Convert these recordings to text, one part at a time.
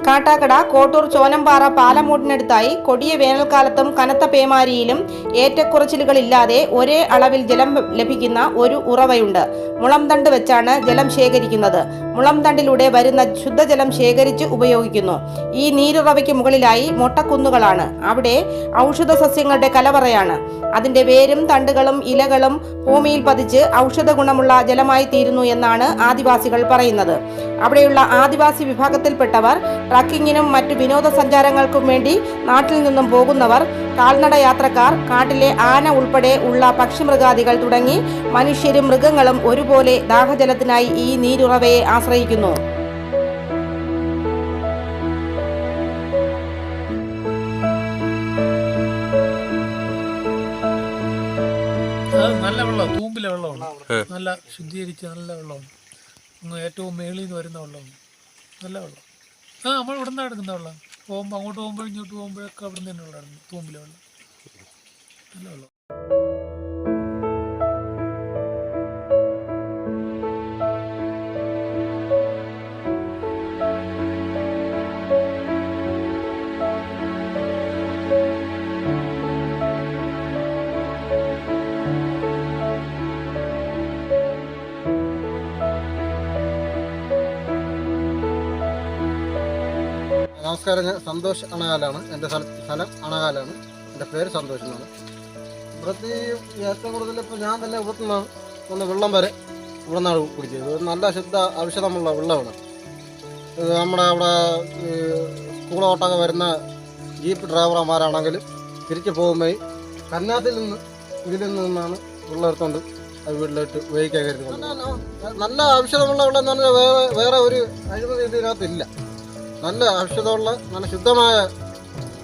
കാട്ടാക്കട കോട്ടൂർ ചോനമ്പാറ പാലമൂടിനടുത്തായി കൊടിയ വേനൽക്കാലത്തും കനത്ത പേമാരിയിലും ഏറ്റക്കുറച്ചിലുകളില്ലാതെ ഒരേ അളവിൽ ജലം ലഭിക്കുന്ന ഒരു ഉറവയുണ്ട്. മുളംതണ്ട് വെച്ചാണ് ജലം ശേഖരിക്കുന്നത്. മുളംതണ്ടിലൂടെ വരുന്ന ശുദ്ധജലം ശേഖരിച്ച് ഉപയോഗിക്കുന്നു. ഈ നീരുറവയ്ക്ക് മുകളിലായി മൊട്ടക്കുന്നുകളാണ്. അവിടെ ഔഷധ സസ്യങ്ങളുടെ കലവറയാണ്. അതിന്റെ വേരും തണ്ടുകളും ഇലകളും ഭൂമിയിൽ പതിച്ച് ഔഷധ ഗുണമുള്ള ജലമായി തീരുന്നു എന്നാണ് ആദിവാസികൾ പറയുന്നത്. അവിടെയുള്ള ആദിവാസി വിഭാഗത്തിൽപ്പെട്ടവർ ട്രക്കിങ്ങിനും മറ്റു വിനോദസഞ്ചാരങ്ങൾക്കും വേണ്ടി നാട്ടിൽ നിന്നും പോകുന്നവർ, കാൽനട യാത്രക്കാർ, കാട്ടിലെ ആന ഉൾപ്പെടെ ഉള്ള പക്ഷിമൃഗാദികൾ തുടങ്ങി മനുഷ്യരും മൃഗങ്ങളും ഒരുപോലെ ദാഹജലത്തിനായി ഈ നീരുറവയെ ആശ്രയിക്കുന്നു. നല്ല വെള്ളം, തൂമ്പിലെ വെള്ളമാണ്. നല്ല ശുദ്ധീകരിച്ച് നല്ല വെള്ളമാണ്. ഏറ്റവും മേളിൽ നിന്ന് വരുന്ന വെള്ളമാണ്. നല്ല വെള്ളം. നമ്മൾ ഇവിടെ നിന്നാണ് എടുക്കുന്ന വെള്ളം. പോകുമ്പോൾ അങ്ങോട്ട് പോകുമ്പോൾ ഇങ്ങോട്ട് പോകുമ്പോഴൊക്കെ അവിടെ നിന്ന് തന്നെ വെള്ളമായിരുന്നു. തൂമ്പിലെ വെള്ളം നല്ല വെള്ളം. നമസ്കാരം, ഞാൻ സന്തോഷ് അണകാലാണ്. എൻ്റെ സ്ഥലം അണകാലാണ്. എൻ്റെ പേര് സന്തോഷ് എന്നാണ്. ഇവിടുത്തെ ഏറ്റവും കൂടുതൽ ഇപ്പോൾ ഞാൻ തന്നെ ഇവിടുത്തെ നിന്നാണ് വെള്ളം വരെ ഇവിടെ നിന്നാണ് കുടിച്ചത്. ഇത് നല്ല ശുദ്ധ ഔഷധമുള്ള വെള്ളമാണ്. ഇത് നമ്മുടെ അവിടെ സ്കൂളോട്ടൊക്കെ വരുന്ന ജീപ്പ് ഡ്രൈവർമാരാണെങ്കിലും തിരിച്ചു പോകുമ്പോൾ കന്നാത്തിൽ നിന്ന് ഇതിൽ നിന്നാണ് വെള്ളം എടുത്തുകൊണ്ട് അത് വീട്ടിലോട്ട് ഉപയോഗിക്കാൻ കരുതുന്നത്. നല്ല ഔഷധമുള്ള വെള്ളം എന്ന് പറഞ്ഞാൽ വേറെ ഒരു അഴിമതി ഇതിനകത്തില്ല. നല്ല ഔഷധമുള്ള നല്ല ശുദ്ധമായ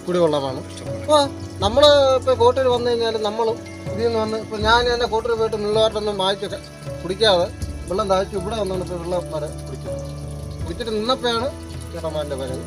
കുടിവെള്ളമാണ്. അപ്പോൾ നമ്മൾ ഇപ്പോൾ കോട്ടൂർ വന്നു കഴിഞ്ഞാൽ നമ്മളും ഇതിൽ നിന്ന് വന്ന് ഇപ്പോൾ ഞാൻ തന്നെ കോട്ടൂർ പോയിട്ട് നിന്നുകാട്ടൊന്നും വാങ്ങിച്ച് കുടിക്കാതെ വെള്ളം താഴ്ച ഇവിടെ വന്നാണ് ഇപ്പോൾ വെള്ളം വരെ കുടിച്ചത്. കുടിച്ചിട്ട് നിന്നപ്പോഴാണ് ചേട്ടന്മാരുടെ വരവ്.